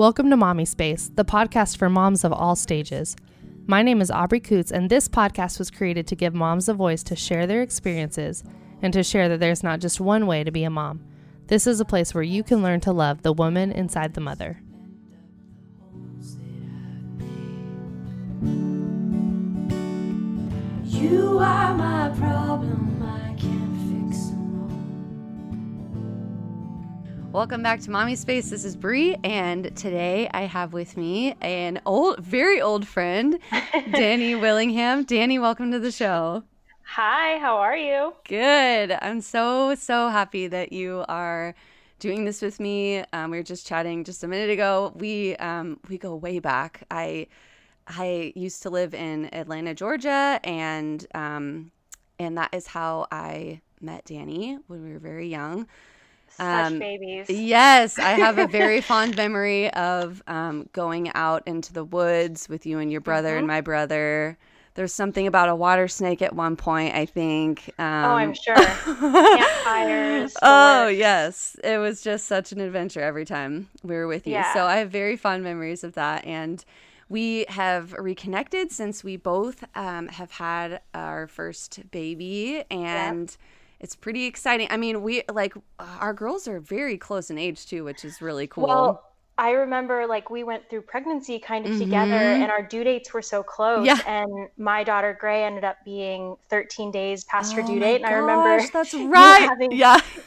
Welcome to Mommispace, the podcast for moms of all stages. My name is Aubrey Coots, and this podcast was created to give moms a voice to share their experiences and to share that there's not just one way to be a mom. This is a place where you can learn to love the woman inside the mother. You are my problem, I can't fix alone. Welcome back to Mommispace. This is Bree, and today I have with me an very old friend, Dani Willingham. Dani, welcome to the show. Hi, how are you? Good. I'm so happy that you are doing this with me. We were just chatting just a minute ago. We go way back. I used to live in Atlanta, Georgia, and that is how I met Dani when we were very young. Such babies. Yes, I have a very fond memory of going out into the woods with you and your brother and my brother. There's something about a water snake at one point, I think. I'm sure. Campfires. Oh, yes. It was just such an adventure every time we were with you. Yeah. So I have very fond memories of that. And we have reconnected since we both have had our first baby. And it's pretty exciting. I mean, our girls are very close in age too, which is really cool. Well, I remember we went through pregnancy kind of together, and our due dates were so close. Yeah. And my daughter Gray ended up being 13 days past her due my date. And I remember gosh, that's right.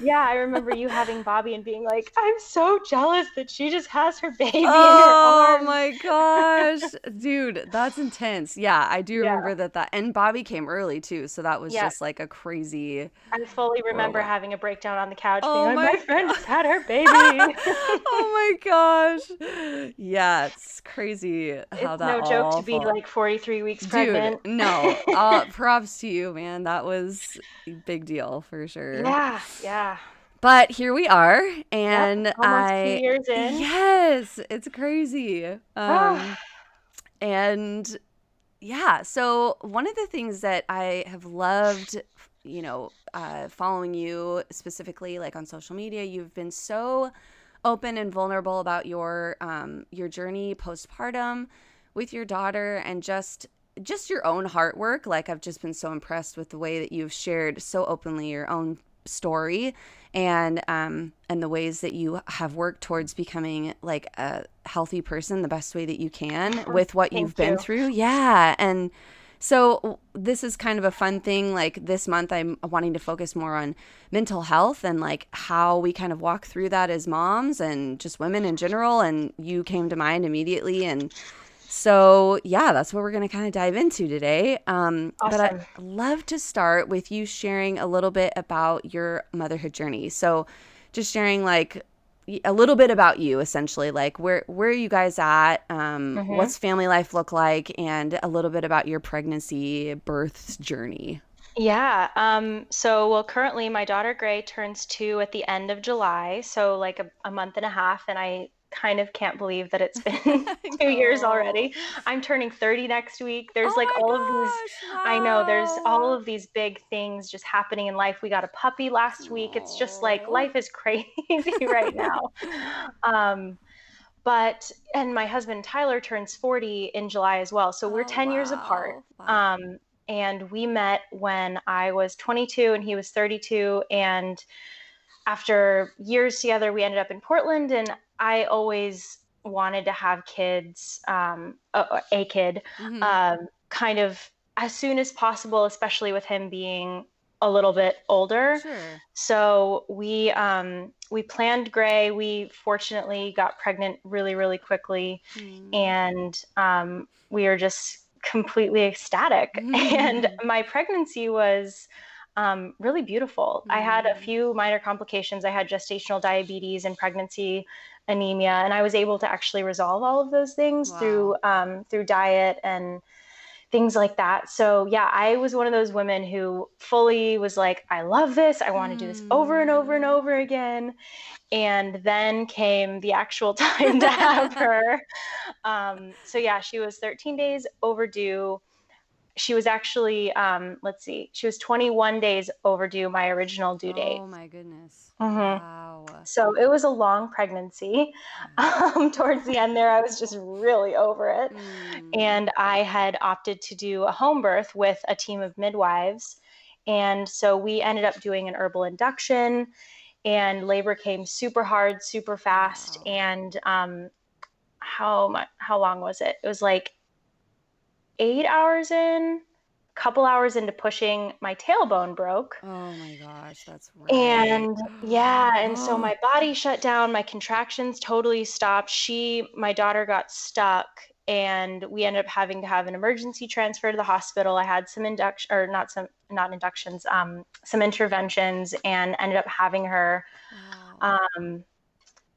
I remember you having Bobby and being like, I'm so jealous that she just has her baby in her Oh arms. my gosh, dude, that's intense. Yeah, I do remember Yeah. that. And Bobby came early too, so that was Yeah. just like a crazy. I fully remember whirlwind. having a breakdown on the couch, Oh being my like, my friend God. just had her baby. Oh my gosh. Yeah, it's crazy how It's that no all joke to be fall- 43 weeks Dude, pregnant. no. Props to you, man. That was a big deal for sure. Yeah. But here we are, and Almost 2 years in. Yes, it's crazy. And yeah, so one of the things that I have loved, following you specifically, like on social media, you've been so open and vulnerable about your journey postpartum with your daughter, and just your own heart work. Like, I've just been so impressed with the way that you've shared so openly your own story, and the ways that you have worked towards becoming like a healthy person the best way that you can with what you've been through. Yeah. And so this is kind of a fun thing. Like, this month I'm wanting to focus more on mental health and like how we kind of walk through that as moms and just women in general. And you came to mind immediately. And so, yeah, that's what we're going to kind of dive into today. Awesome. But I'd love to start with you sharing a little bit about your motherhood journey. So just sharing like a little bit about you, essentially, like where are you guys at? What's family life look like? And a little bit about your pregnancy, birth journey. Yeah. So currently my daughter Gray turns 2 at the end of July. So like a month and a half. And I kind of can't believe that it's been 2 years already. I'm turning 30 next week. There's Oh my all of these, gosh, I know there's wow. all of these big things just happening in life. We got a puppy last week. It's just like life is crazy right now. And my husband Tyler turns 40 in July as well. So we're 10 years apart. Wow. And we met when I was 22 and he was 32. And after years together, we ended up in Portland, and I always wanted to have kids, a kid, kind of as soon as possible, especially with him being a little bit older. Sure. So we planned Gray. We fortunately got pregnant really, really quickly, and we are just completely ecstatic. And my pregnancy was really beautiful. I had a few minor complications. I had gestational diabetes and pregnancy anemia, and I was able to actually resolve all of those things through diet and things like that. So yeah, I was one of those women who fully was like, I love this. I want to do this over and over and over again. And then came the actual time to have her. So yeah, she was 13 days overdue. she was actually, let's see, she was 21 days overdue my original due date. Oh my goodness. Mhm. Wow. So it was a long pregnancy. Towards the end there, I was just really over it. And I had opted to do a home birth with a team of midwives. And so we ended up doing an herbal induction, and labor came super hard, super fast. Wow. And how long was it? It was like 8 hours in, a couple hours into pushing, my tailbone broke. Oh my gosh, that's right. And yeah, and so my body shut down, my contractions totally stopped. My daughter got stuck, and we ended up having to have an emergency transfer to the hospital. I had some some interventions, and ended up having her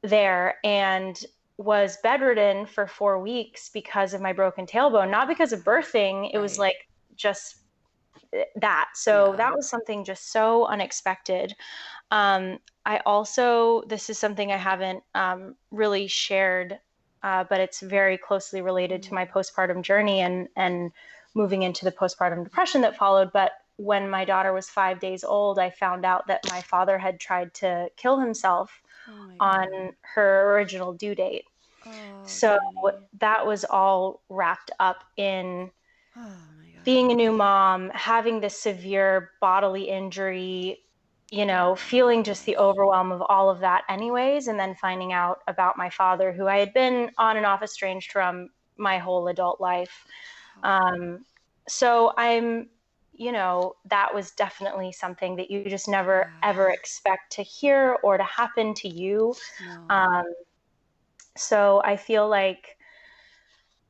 there, and was bedridden for 4 weeks because of my broken tailbone, not because of birthing. It was like just that. So that was something just so unexpected. I also, this is something I haven't really shared, but it's very closely related to my postpartum journey and moving into the postpartum depression that followed. But when my daughter was 5 days old, I found out that my father had tried to kill himself on her original due date. So that was all wrapped up in being a new mom, having this severe bodily injury, feeling just the overwhelm of all of that anyways, and then finding out about my father, who I had been on and off estranged from my whole adult life. So that was definitely something that you just never, ever expect to hear or to happen to you. So I feel like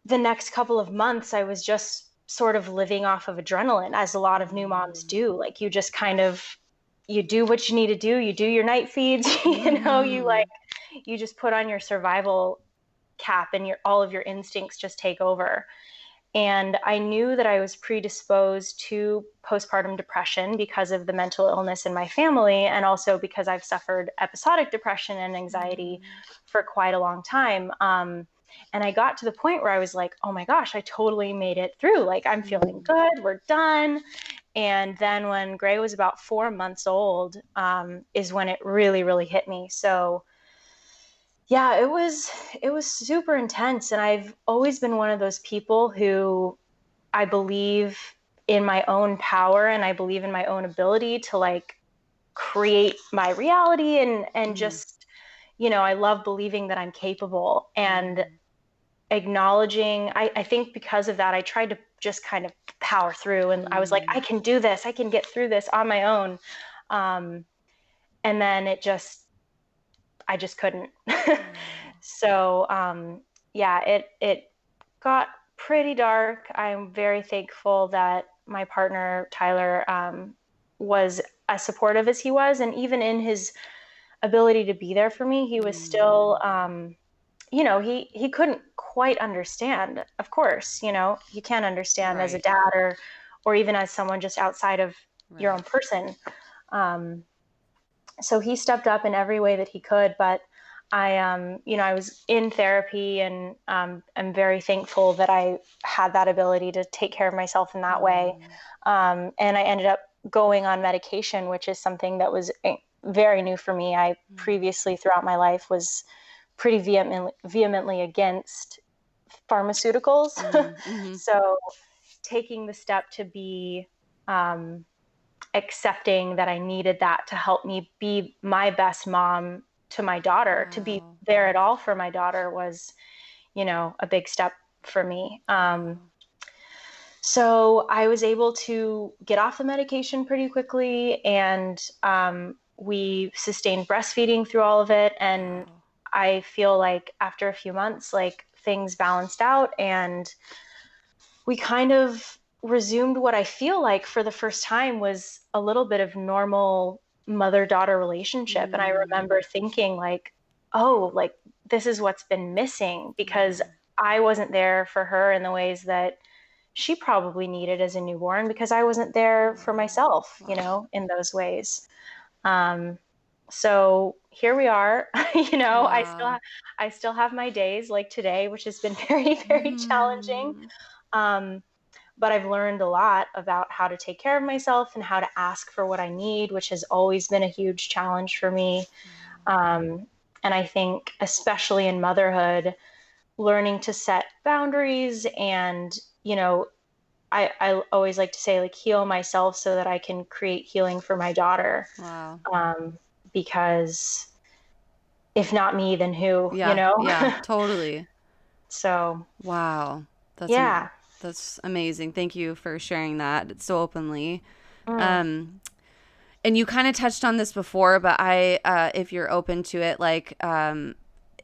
the next couple of months, I was just sort of living off of adrenaline, as a lot of new moms do. Like, you just you do what you need to do. You do your night feeds, you just put on your survival cap, and all of your instincts just take over. And I knew that I was predisposed to postpartum depression because of the mental illness in my family, and also because I've suffered episodic depression and anxiety for quite a long time. And I got to the point where I was like, oh my gosh, I totally made it through. Like, I'm feeling good. We're done. And then when Gray was about 4 months old, is when it really, really hit me. So yeah, it was super intense. And I've always been one of those people who, I believe in my own power, and I believe in my own ability to like create my reality, and just, I love believing that I'm capable, and acknowledging, I think because of that, I tried to just kind of power through, and I was like, I can do this. I can get through this on my own. And then I just couldn't. So, it got pretty dark. I'm very thankful that my partner, Tyler, was as supportive as he was. And even in his ability to be there for me, he was still, he couldn't quite understand. Of course, you can't understand as a dad, or even as someone just outside of your own person. So he stepped up in every way that he could, but I was in therapy, and I'm very thankful that I had that ability to take care of myself in that way. And I ended up going on medication, which is something that was very new for me. I previously, throughout my life, was pretty vehemently against pharmaceuticals. So taking the step to be accepting that I needed that to help me be my best mom to my daughter, to be there at all for my daughter, was, a big step for me. So I was able to get off the medication pretty quickly, and we sustained breastfeeding through all of it. And I feel like after a few months, like, things balanced out, and we kind of resumed what I feel like for the first time was a little bit of normal mother-daughter relationship. And I remember thinking like, oh, like, this is what's been missing, because I wasn't there for her in the ways that she probably needed as a newborn, because I wasn't there for myself, in those ways. So here we are. I still have my days like today, which has been very, very challenging. but I've learned a lot about how to take care of myself and how to ask for what I need, which has always been a huge challenge for me. And I think, especially in motherhood, learning to set boundaries and, I always like to say, like, heal myself so that I can create healing for my daughter. Wow. Because if not me, then who, Yeah, totally. So, wow. yeah. That's amazing. Thank you for sharing that so openly. Mm. And you kind of touched on this before, but if you're open to it, like,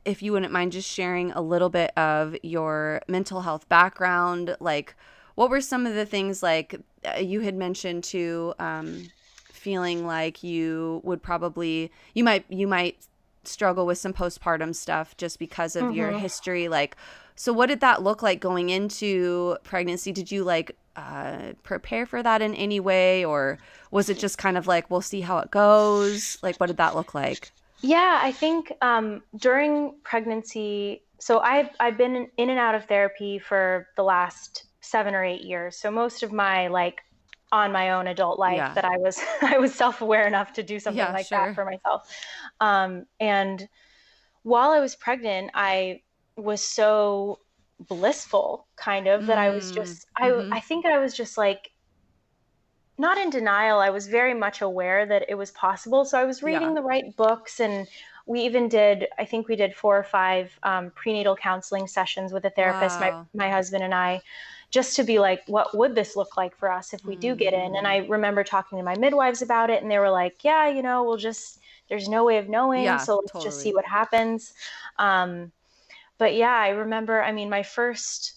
if you wouldn't mind just sharing a little bit of your mental health background, like, what were some of the things, like, you had mentioned too, feeling like you might struggle with some postpartum stuff just because of your history. Like, so what did that look like going into pregnancy? Did you like prepare for that in any way, or was it just kind of like, we'll see how it goes? Like, what did that look like? Yeah, I think during pregnancy, so I've been in and out of therapy for the last 7 or 8 years. So most of my like on my own adult life Yeah. that I was I was self-aware enough to do something Yeah, like sure. that for myself. And while I was pregnant, I was so blissful, kind of, that I was just I think I was just like not in denial. I was very much aware that it was possible. So I was reading Yeah. the right books, and I think we did 4 or 5 prenatal counseling sessions with a therapist, Wow. my husband and I, just to be like, what would this look like for us if we do get in? And I remember talking to my midwives about it, and they were like, yeah, there's no way of knowing. Yeah, So let's just see totally. what happens. But yeah, I remember, I mean, my first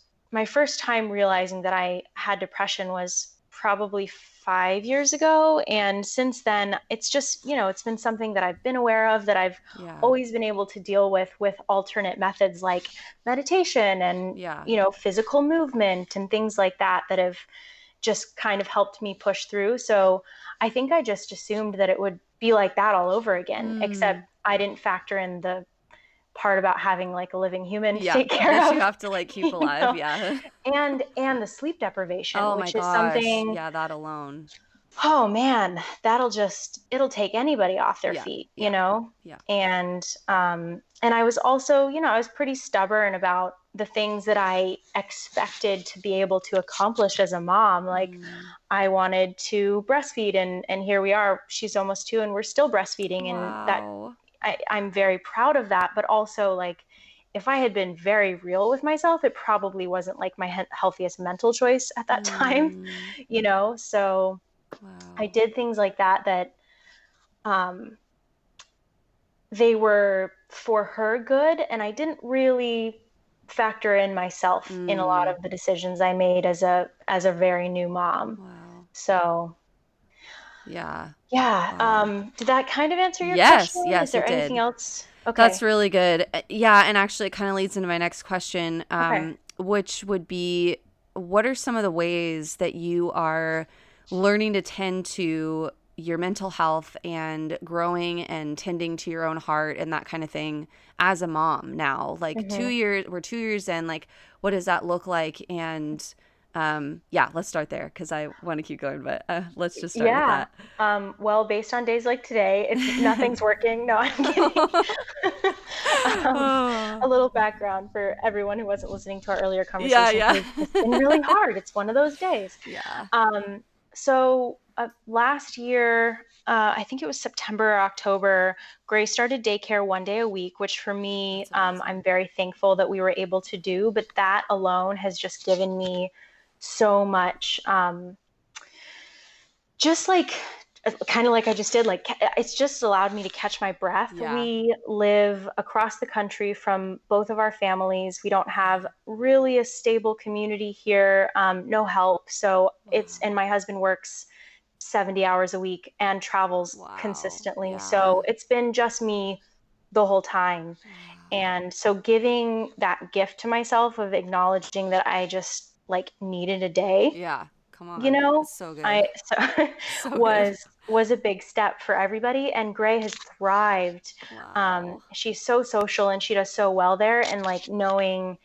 time realizing that I had depression was probably 5 years ago. And since then, it's just, it's been something that I've been aware of, that I've Yeah. always been able to deal with alternate methods like meditation and, Yeah. Physical movement and things like that have just kind of helped me push through. So I think I just assumed that it would be like that all over again, except I didn't factor in the part about having like a living human to take care that of. you have to like keep alive. Yeah. And the sleep deprivation, Oh my which is gosh. something, Yeah, that alone. oh man, it'll take anybody off their Yeah. feet, Yeah. Yeah. And I was also, I was pretty stubborn about the things that I expected to be able to accomplish as a mom. Like, I wanted to breastfeed, and here we are, she's almost 2 and we're still breastfeeding. And that Wow. I'm very proud of that, but also, like, if I had been very real with myself, it probably wasn't like my healthiest mental choice at that time, so Wow. I did things like that um, they were for her good, and I didn't really factor in myself in a lot of the decisions I made as a very new mom. Wow. So Yeah. yeah, Wow. did that kind of answer your Yes. question? Is Yes, there it anything did. else? That's Okay. really good. Yeah, and actually it kind of leads into my next question, Okay. which would be, what are some of the ways that you are learning to tend to your mental health and growing and tending to your own heart and that kind of thing as a mom now? Like, we're 2 years in, like, what does that look like? And yeah, let's start there because I want to keep going, but let's just start with Yeah. that. Well, based on days like today, it's nothing's working. No, I'm kidding. A Oh. little background for everyone who wasn't listening to our earlier Yeah, conversation. yeah. It's been really hard. It's one of those days. Yeah. So last year, I think it was September or October, Grace started daycare 1 day a week, which for me, That's amazing. I'm very thankful that we were able to do. But that alone has just given me so much, just like kind of like I just did, like, it's just allowed me to catch my breath. Yeah. We live across the country from both of our families. We don't have really a stable community here, no help. So and my husband works 70 hours a week and travels consistently. Yeah. So it's been just me the whole time. And so giving that gift to myself of acknowledging that I just like needed a day, Yeah. Come on. It's so good. So good. was a big step for everybody. And Gray has thrived. Wow. She's so social and she does so well there. And like knowing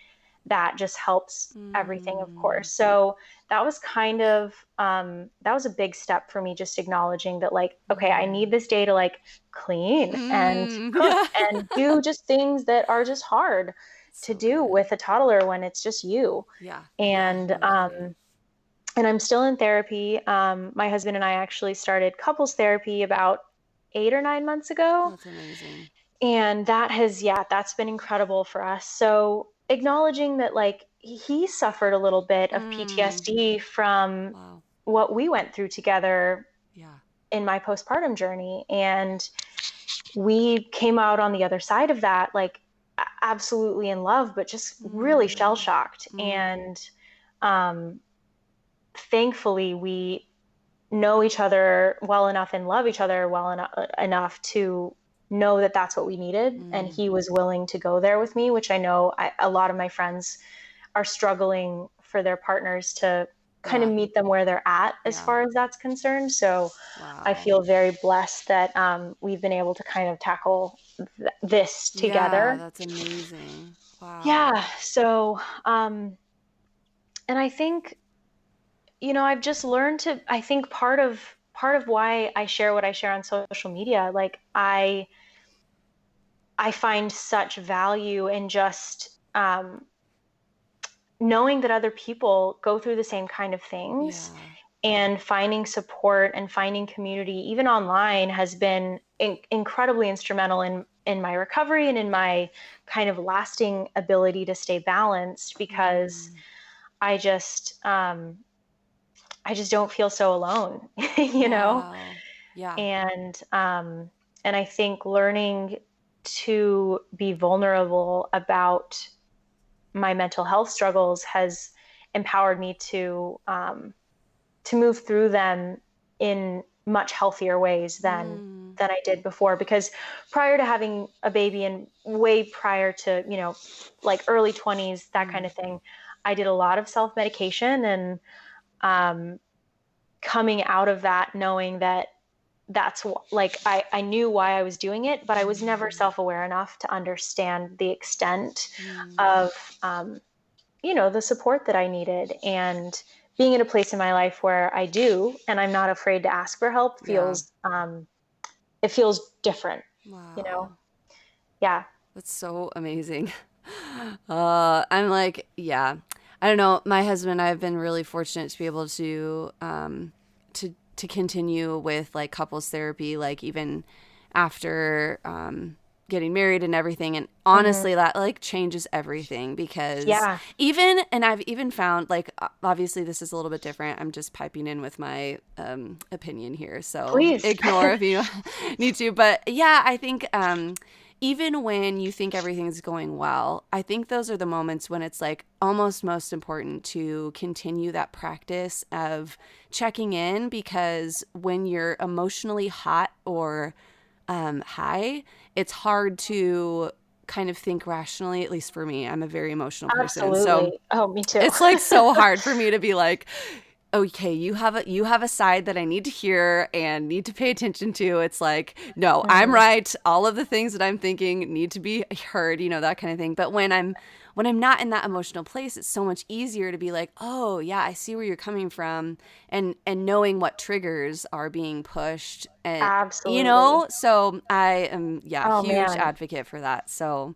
that just helps everything, of course. So that was kind of, that was a big step for me, just acknowledging that, like, okay, I need this day to like clean and cook and do just things that are just hard to do with a toddler when it's just you. Yeah. And, and I'm still in therapy. My husband and I actually started couples therapy about 8 or 9 months ago. That's amazing. And that has, that's been incredible for us. So acknowledging that, like, he suffered a little bit of PTSD from what we went through together in my postpartum journey. And we came out on the other side of that, like, absolutely in love, but just really shell-shocked. And thankfully, we know each other well enough and love each other well enough to know that that's what we needed. And he was willing to go there with me, which I know a lot of my friends are struggling for their partners to kind of meet them where they're at as far as that's concerned. So I feel very blessed that we've been able to kind of tackle this together. Yeah, that's amazing. Wow. Yeah. So, and I think, I've just learned to, I think part of why I share what I share on social media, like, I find such value in just knowing that other people go through the same kind of things, and finding support and finding community, even online, has been incredibly instrumental in my recovery and in my kind of lasting ability to stay balanced, because I just don't feel so alone, Yeah. And I think learning to be vulnerable about my mental health struggles has empowered me to move through them in much healthier ways than I did before. Because prior to having a baby, and way prior to, like early 20s, that kind of thing, I did a lot of self-medication, and coming out of that, knowing that that's like, I knew why I was doing it, but I was never self-aware enough to understand the extent of, the support that I needed. And being in a place in my life where I do, and I'm not afraid to ask for help, feels, it feels different, Yeah. That's so amazing. I'm like, I don't know. My husband and I have been really fortunate to be able to continue with like couples therapy, like even after getting married and everything. And honestly, that like changes everything, because I've even found, like, obviously this is a little bit different. I'm just piping in with my opinion here, so please ignore if you need to. But yeah, I think even when you think everything's going well, I think those are the moments when it's like almost most important to continue that practice of checking in, because when you're emotionally hot or high, it's hard to kind of think rationally. At least for me, I'm a very emotional person. Absolutely. So me too. It's like so hard for me to be like, okay, you have a side that I need to hear and need to pay attention to. It's like, no, I'm right. All of the things that I'm thinking need to be heard, that kind of thing. But when I'm not in that emotional place, it's so much easier to be like, oh yeah, I see where you're coming from, and knowing what triggers are being pushed, and Absolutely. so I am huge man. advocate for that. So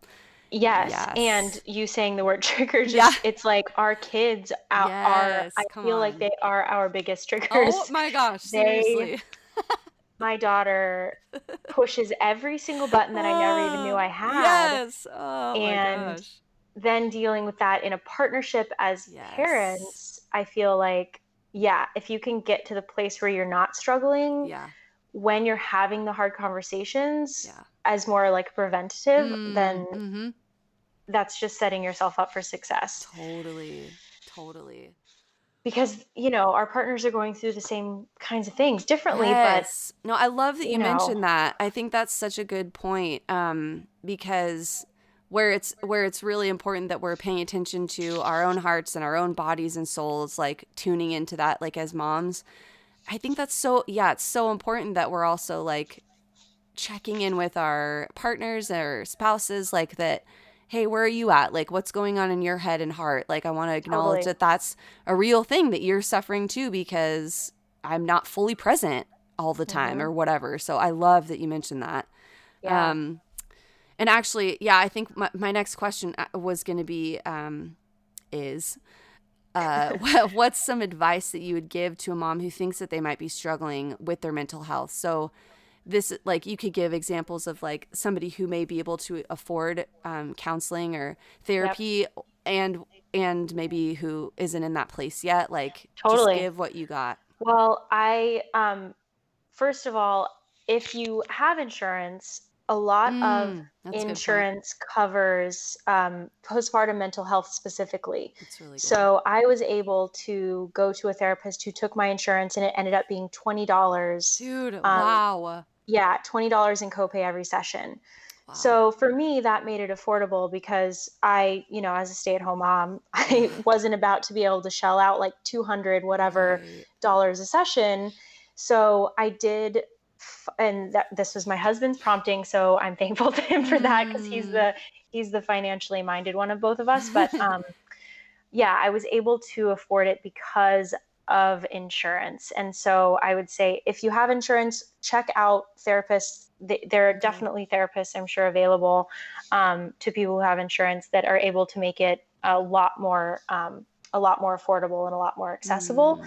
Yes. And you saying the word trigger, just it's like our kids are I feel like they are our biggest triggers. Oh my gosh, seriously. My daughter pushes every single button that I never even knew I had. Yes. Oh my gosh. Then dealing with that in a partnership as parents, I feel like, if you can get to the place where you're not struggling, when you're having the hard conversations as more like preventative, then that's just setting yourself up for success. Totally. Because, our partners are going through the same kinds of things differently. Yes. No, I love that you mentioned that. I think that's such a good point, because where it's really important that we're paying attention to our own hearts and our own bodies and souls, like tuning into that, like as moms. I think that's it's so important that we're also like checking in with our partners or spouses, like that, hey, where are you at? Like, what's going on in your head and heart? Like, I want to acknowledge Totally. that that's a real thing that you're suffering too, because I'm not fully present all the time or whatever. So I love that you mentioned that. Yeah. And actually, yeah, I think my next question was going to be, is what's some advice that you would give to a mom who thinks that they might be struggling with their mental health? So this, like, you could give examples of like somebody who may be able to afford counseling or therapy, and maybe who isn't in that place yet. Like, just Totally. give what you got. Well, first of all, if you have insurance, a lot of That's a good point. insurance covers postpartum mental health specifically. That's really good. So I was able to go to a therapist who took my insurance, and it ended up being $20. Dude, wow. Yeah, $20 in copay every session. Wow. So for me, that made it affordable because I, as a stay-at-home mom, I wasn't about to be able to shell out like 200 whatever Right. dollars a session. So I did, and this was my husband's prompting, so I'm thankful to him for that because he's the financially minded one of both of us. But yeah, I was able to afford it because of insurance. And so I would say if you have insurance, check out therapists. There are definitely therapists, I'm sure, available to people who have insurance that are able to make it a lot more affordable and a lot more accessible.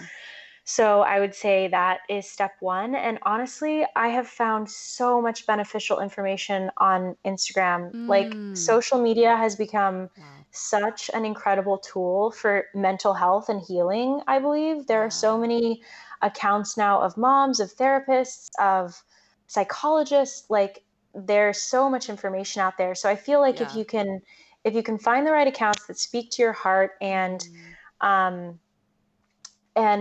So I would say that is step one. And honestly, I have found so much beneficial information on Instagram. Like, social media has become such an incredible tool for mental health and healing, I believe. There are so many accounts now of moms, of therapists, of psychologists. Like, there's so much information out there. So I feel like if you can find the right accounts that speak to your heart, and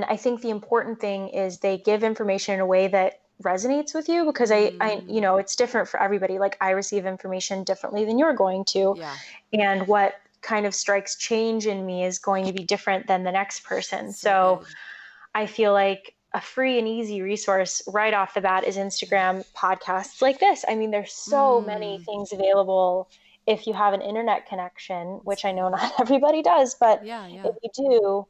I think the important thing is they give information in a way that resonates with you, because I it's different for everybody. Like, I receive information differently than you're going to. Yeah. And what kind of strikes change in me is going to be different than the next person. So I feel like a free and easy resource right off the bat is Instagram, podcasts like this. I mean, there's so many things available if you have an internet connection, which I know not everybody does, but if you do,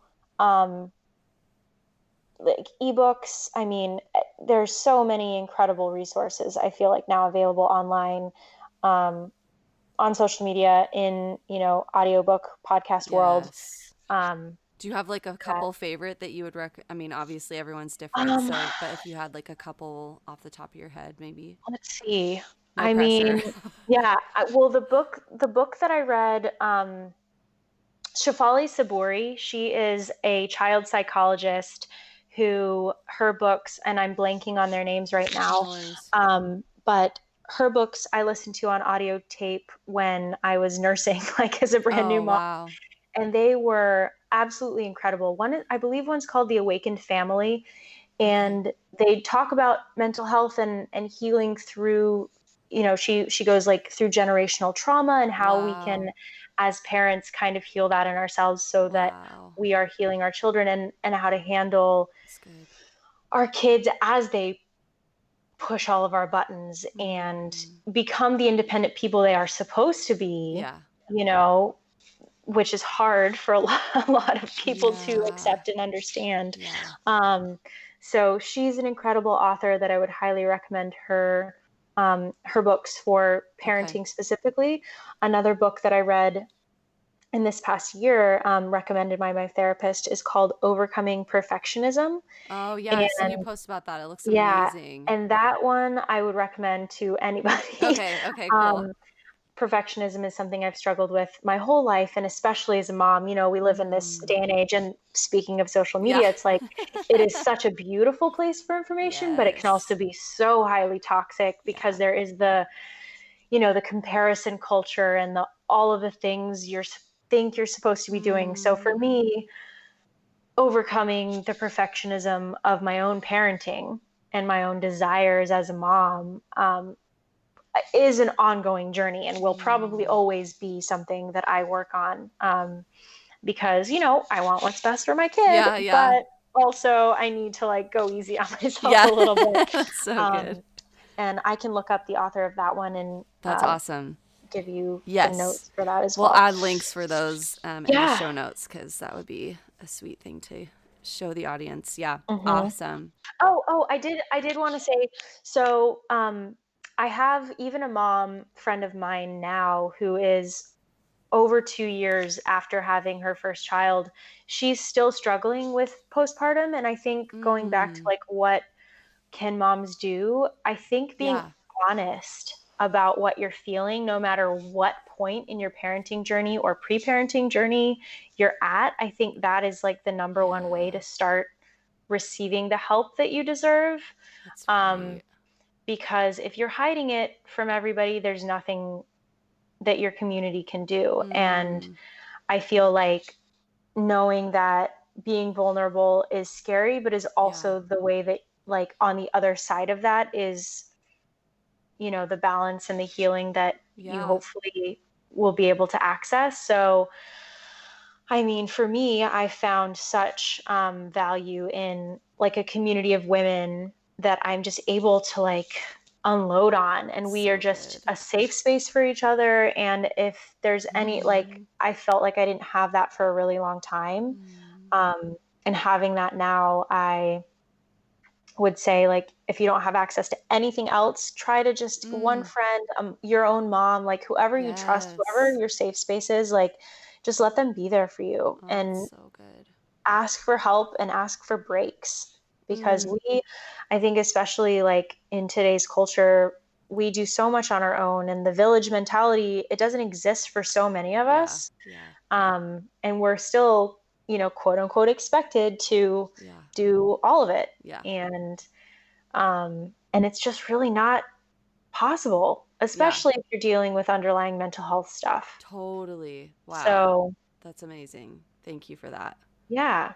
like ebooks. I mean, there's so many incredible resources I feel like now available online, on social media, in, audiobook podcast world. Do you have like a couple favorite that you would I mean, obviously everyone's different, so, but if you had like a couple off the top of your head, maybe. Let's see. No I pressure. mean, yeah. Well, the book that I read, Shafali Saburi, she is a child psychologist who, her books, and I'm blanking on their names right now, but her books I listened to on audio tape when I was nursing, like as a brand new mom. Wow. And they were absolutely incredible. I believe one's called The Awakened Family, and they talk about mental health and healing through, she goes like through generational trauma and how we can, as parents, kind of heal that in ourselves so that we are healing our children, and how to handle our kids as they push all of our buttons and become the independent people they are supposed to be, which is hard for a lot of people to accept and understand. So she's an incredible author that I would highly recommend her books for parenting specifically. Another book that I read in this past year, recommended by my therapist, is called Overcoming Perfectionism. Oh yeah, I've seen you post about that. It looks amazing. And that one I would recommend to anybody. Okay, cool. Perfectionism is something I've struggled with my whole life, and especially as a mom. We live in this day and age, and speaking of social media, it's like it is such a beautiful place for information, but it can also be so highly toxic because there is the comparison culture and all of the things you think you're supposed to be doing. So for me, overcoming the perfectionism of my own parenting and my own desires as a mom, is an ongoing journey, and will probably always be something that I work on, because I want what's best for my kid, but also I need to like go easy on myself a little bit. That's so good. And I can look up the author of that one, and that's awesome. give you the Yes. notes for that as We'll well. add links for those in the Yeah. show notes, because that would be a sweet thing to show the audience. Yeah. Mhm. Awesome. Oh, I did want to say, so I have even a mom friend of mine now who is over 2 years after having her first child. She's still struggling with postpartum. And I think going back to like, what can moms do? I think being Yeah. honest about what you're feeling, no matter what point in your parenting journey or pre-parenting journey you're at, I think that is like the number one way to start receiving the help that you deserve. That's right. Because if you're hiding it from everybody, there's nothing that your community can do. And I feel like knowing that being vulnerable is scary, but is also the way that, like, on the other side of that is, you know, the balance and the healing that you hopefully will be able to access. So, I mean, for me, I found such value in like a community of women that I'm just able to like unload on, and we are just a safe space for each other. And if there's any, like, I felt like I didn't have that for a really long time. And having that now, I would say, like, if you don't have access to anything else, try to just one friend, your own mom, like whoever you trust, whoever your safe space is, like, just let them be there for you and So good. ask for help and ask for breaks. Because I think especially like in today's culture, we do so much on our own, and the village mentality, it doesn't exist for so many of us. And we're still, you know, quote unquote, expected to do all of it. And it's just really not possible, especially if you're dealing with underlying mental health stuff. Totally. Wow. So that's amazing. Thank you for that. Yeah.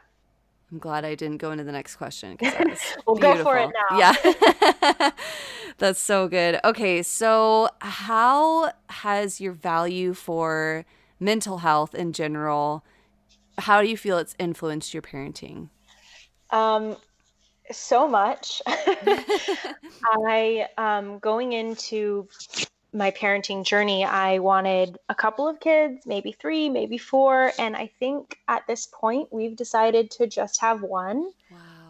I'm glad I didn't go into the next question, because that was We'll beautiful. go for it now. Yeah. That's so good. Okay, so how has your value for mental health in general, how do you feel it's influenced your parenting? So much. Going into my parenting journey, I wanted a couple of kids, maybe 3, maybe 4. And I think at this point, we've decided to just have one,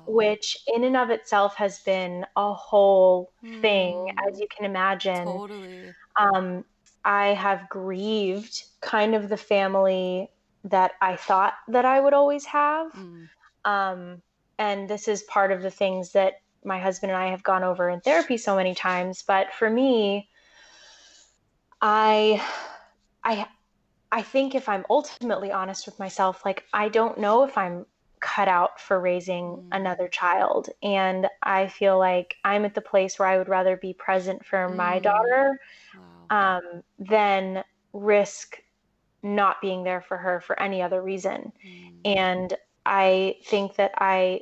which in and of itself has been a whole thing, as you can imagine. Totally. I have grieved kind of the family that I thought that I would always have. And this is part of the things that my husband and I have gone over in therapy so many times. But for me, I think if I'm ultimately honest with myself, like, I don't know if I'm cut out for raising another child. And I feel like I'm at the place where I would rather be present for my daughter than risk not being there for her for any other reason. And I think that I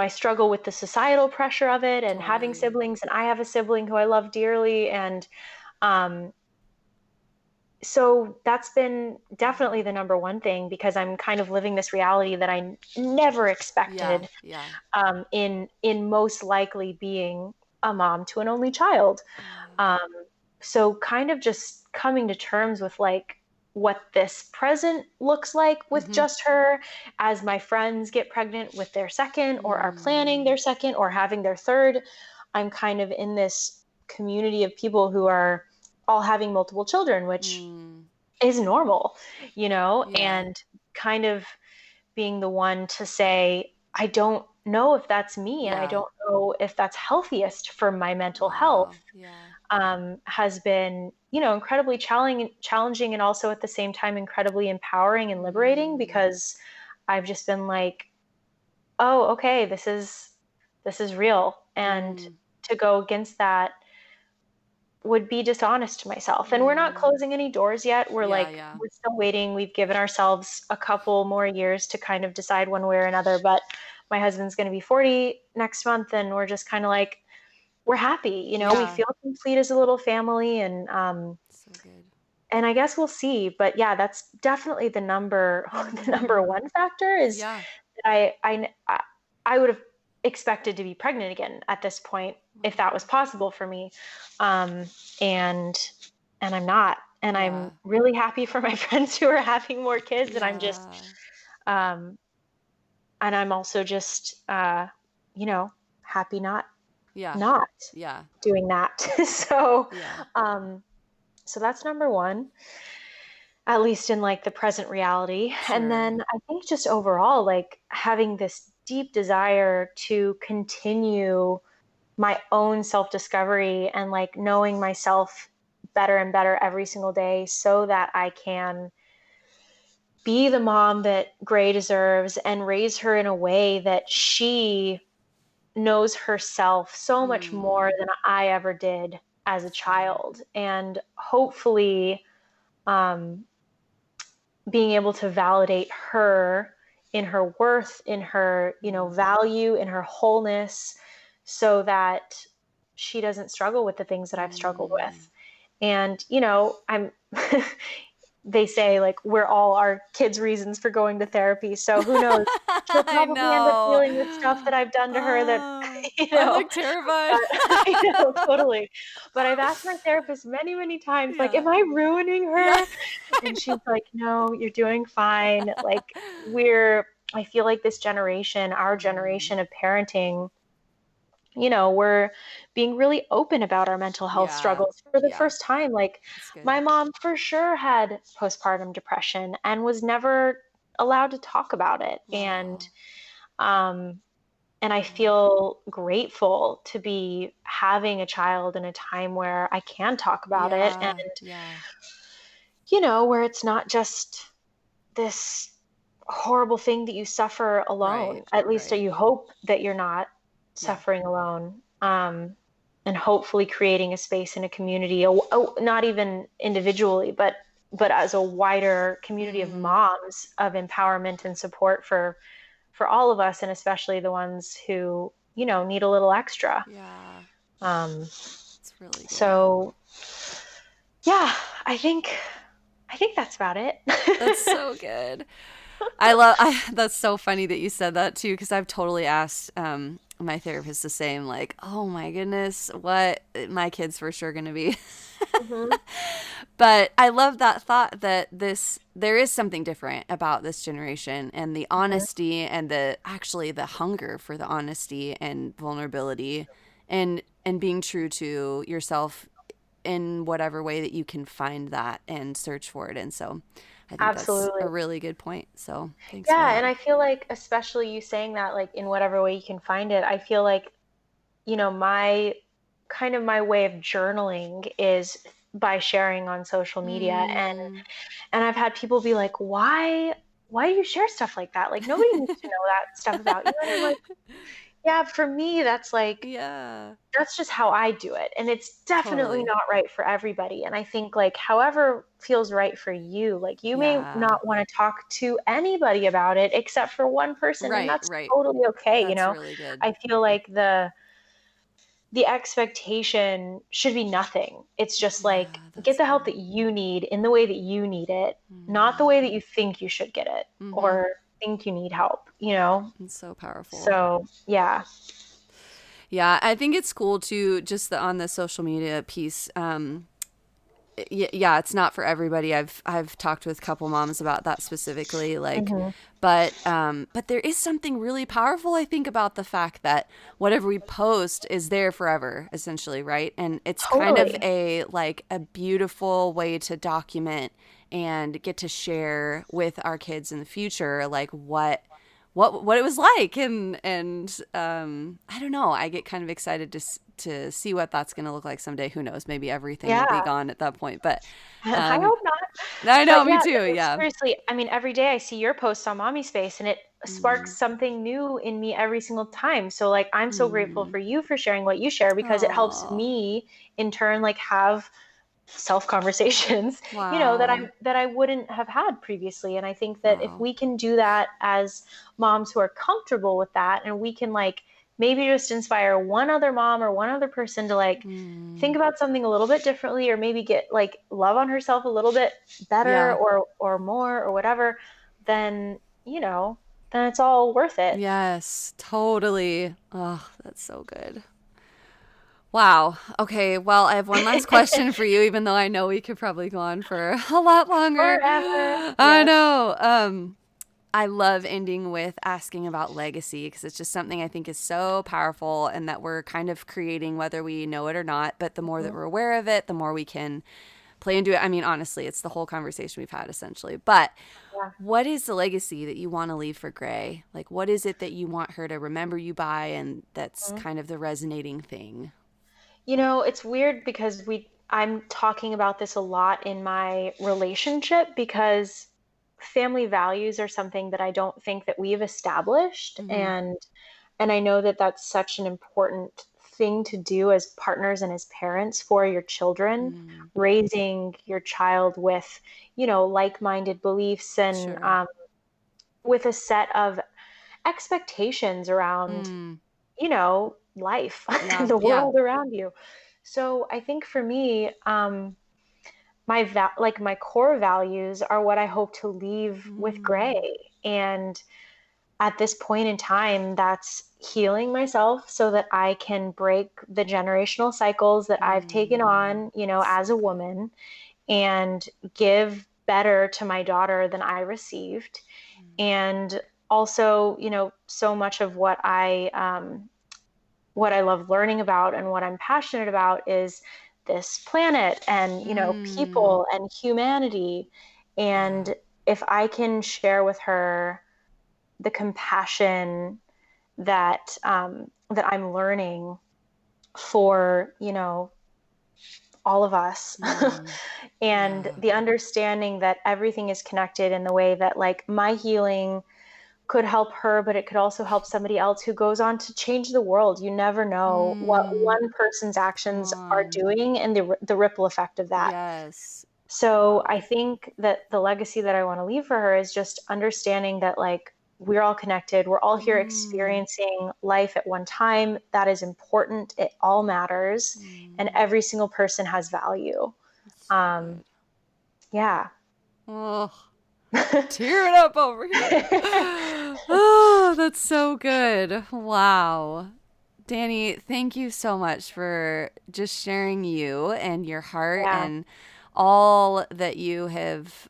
struggle with the societal pressure of it, and having siblings, and I have a sibling who I love dearly. And so that's been definitely the number one thing, because I'm kind of living this reality that I never expected, in most likely being a mom to an only child. So kind of just coming to terms with like what this present looks like with just her, as my friends get pregnant with their second, or are planning their second, or having their third. I'm kind of in this community of people who are all having multiple children, which is normal, and kind of being the one to say, I don't know if that's me, and I don't know if that's healthiest for my mental health. Has been, incredibly challenging, and also at the same time incredibly empowering and liberating, because I've just been like, oh, okay, this is real. And to go against that would be dishonest to myself. And we're not closing any doors yet. We're we're still waiting. We've given ourselves a couple more years to kind of decide one way or another. But my husband's going to be 40 next month, and we're just kind of like, we're happy, we feel complete as a little family. And so good. And I guess we'll see. But yeah, that's definitely the number one factor, is that I would have expected to be pregnant again at this point, if that was possible for me. And I'm not. And Yeah. I'm really happy for my friends who are having more kids. And I'm just, um, and I'm also just, you know, happy not Yeah. doing that. So, Yeah. so that's number one, at least in like the present reality. And Sure. then I think just overall, like having this deep desire to continue my own self-discovery and like knowing myself better and better every single day so that I can be the mom that Gray deserves and raise her in a way that she knows herself so much more than I ever did as a child. And hopefully, um, being able to validate her in her worth, in her, value, in her wholeness, so that she doesn't struggle with the things that I've struggled with. And, I'm they say like we're all our kids' reasons for going to therapy. So who knows? She'll I probably end up know. dealing with stuff that I've done to her that, I'm like terrified. I know, totally. But I've asked my therapist many, many times, like, am I ruining her? Yeah. And she's like, no, you're doing fine. Like I feel like this generation, our generation of parenting, we're being really open about our mental health struggles for the first time. Like my mom for sure had postpartum depression and was never allowed to talk about it. And I feel grateful to be having a child in a time where I can talk about it and, where it's not just this horrible thing that you suffer alone. At least you hope that you're not suffering alone. And hopefully creating a space in a community, not even individually, but as a wider community of moms of empowerment and support for all of us, and especially the ones who, need a little extra. It's really good. So yeah, I think that's about it. That's so good. That's so funny that you said that too, because I've totally asked my therapist the same, like, oh my goodness, what my kids for sure going to be. But I love that thought that there is something different about this generation, and the honesty and the hunger for the honesty and vulnerability and being true to yourself in whatever way that you can find that and search for it. And so I think that's a really good point. So thanks for that. And I feel like, especially you saying that, like in whatever way you can find it, I feel like, my way of journaling is by sharing on social media. And I've had people be like, why do you share stuff like that? Like nobody needs to know that stuff about you. And I'm like, yeah, for me, that's like, that's just how I do it. And it's definitely not right for everybody. And I think like, however feels right for you, like you may not want to talk to anybody about it except for one person. And that's totally okay. That's really good. I feel like the expectation should be nothing. It's just like, get the help that you need in the way that you need it, not the way that you think you should get it or think you need help, It's so powerful. So, yeah. Yeah, I think it's cool too, just on the social media piece. Yeah, it's not for everybody. I've talked with a couple moms about that specifically, like, but there is something really powerful, I think, about the fact that whatever we post is there forever, essentially, right? And it's kind of a beautiful way to document and get to share with our kids in the future, like what it was like, and I don't know, I get kind of excited to see what that's going to look like someday. Who knows, maybe everything will be gone at that point, but I hope not. I know, me too. Yeah, seriously, I mean, every day I see your posts on Mommispace and it sparks something new in me every single time. So like, I'm so grateful for you for sharing what you share, because it helps me in turn like have self conversations, that I wouldn't have had previously. And I think that if we can do that as moms who are comfortable with that, and we can like maybe just inspire one other mom or one other person to like think about something a little bit differently, or maybe get like love on herself a little bit better or more or whatever, then then it's all worth it. Yes, totally. Oh, that's so good. Wow. Okay. Well, I have one last question for you, even though I know we could probably go on for a lot longer. Forever. I Yes. know. I love ending with asking about legacy because it's just something I think is so powerful and that we're kind of creating whether we know it or not. But the more that we're aware of it, the more we can play into it. I mean, honestly, it's the whole conversation we've had essentially. But Yeah. what is the legacy that you want to leave for Gray? Like, what is it that you want her to remember you by and that's kind of the resonating thing? It's weird because I'm talking about this a lot in my relationship because family values are something that I don't think that we've established, Mm-hmm. and I know that that's such an important thing to do as partners and as parents for your children, Mm, raising your child with, like-minded beliefs and sure. with a set of expectations around, Mm, life and yeah. the Yeah. world around you. So I think for me, my core values are what I hope to leave with Mm, Gray. And at this point in time, that's healing myself so that I can break the generational cycles that I've taken on, as a woman, and give better to my daughter than I received. And also, so much of what I love learning about and what I'm passionate about is this planet and, mm, people and humanity. yeah. And if I can share with her the compassion that I'm learning for, all of us, Mm, and yeah. the understanding that everything is connected in the way that, like, my healing could help her, but it could also help somebody else who goes on to change the world. You never know what Mm, one person's come actions are on. doing and the ripple effect of that. Yes. So I think that the legacy that I want to leave for her is just understanding that, like, we're all connected. We're all here Mm, experiencing life at one time. That is important. It all matters. And mm, every single person has value. it's so Um, good. yeah. Oh, tearing up over here. Oh, that's so good. Wow. Dani, thank you so much for just sharing you and your heart Yeah. and all that you have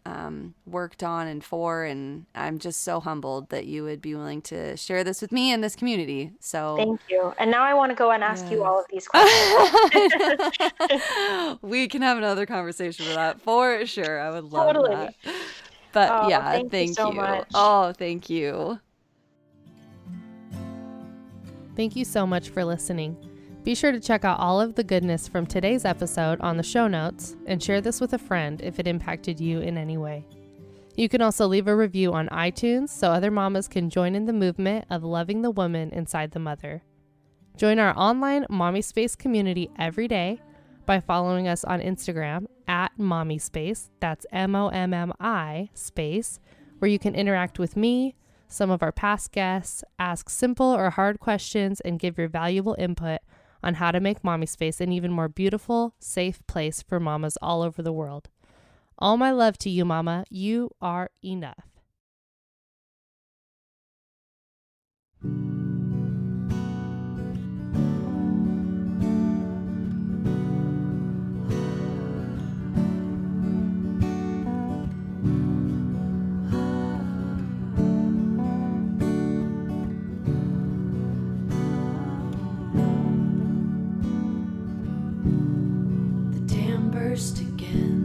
worked on and for. And I'm just so humbled that you would be willing to share this with me and this community. So, Thank you. And now I want to go and ask you all yes. of these questions. We can have another conversation for that for sure. I would love that. Totally. But Oh, yeah, thank you thank so you. much. Oh, thank you. Thank you so much for listening. Be sure to check out all of the goodness from today's episode on the show notes and share this with a friend if it impacted you in any way. You can also leave a review on iTunes so other mamas can join in the movement of loving the woman inside the mother. Join our online Mommispace community every day by following us on Instagram at Mommispace, that's MOMMI space, where you can interact with me, some of our past guests, ask simple or hard questions, and give your valuable input on how to make Mommispace an even more beautiful, safe place for mamas all over the world. All my love to you, mama. You are enough. The dam burst again.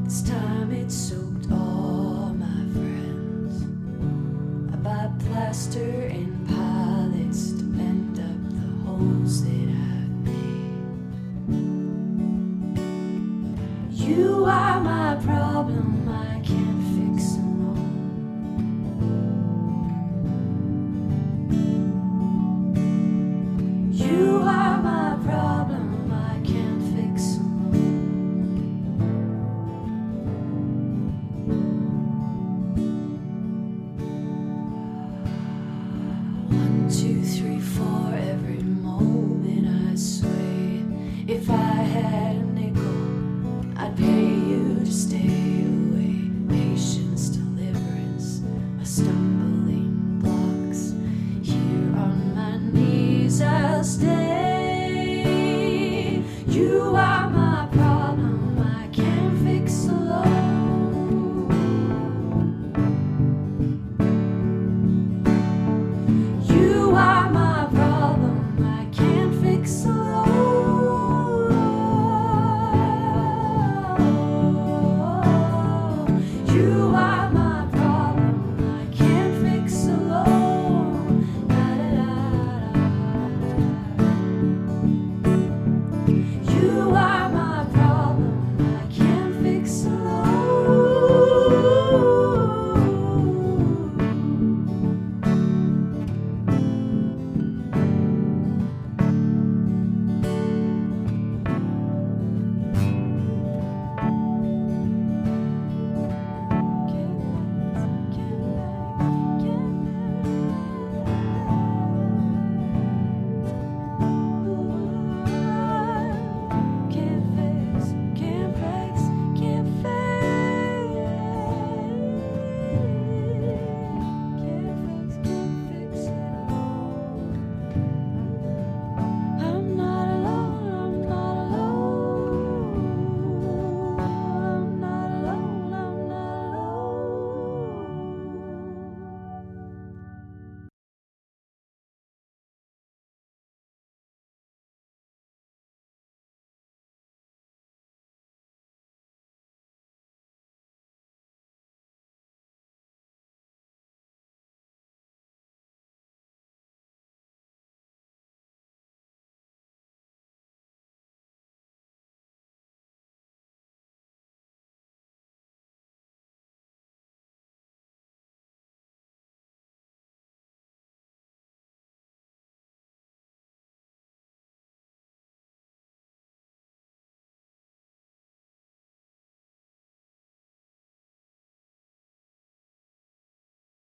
This time it soaked all my friends. I bought plaster and pallets to bend up the holes that I've made. You are my problem, I can't fix them all. You are my problem, I can't fix them all. 1, 2, 3, 4, every moment I sway. If I had a nickel, I'd pay you to stay away. Patience, deliverance, my stomach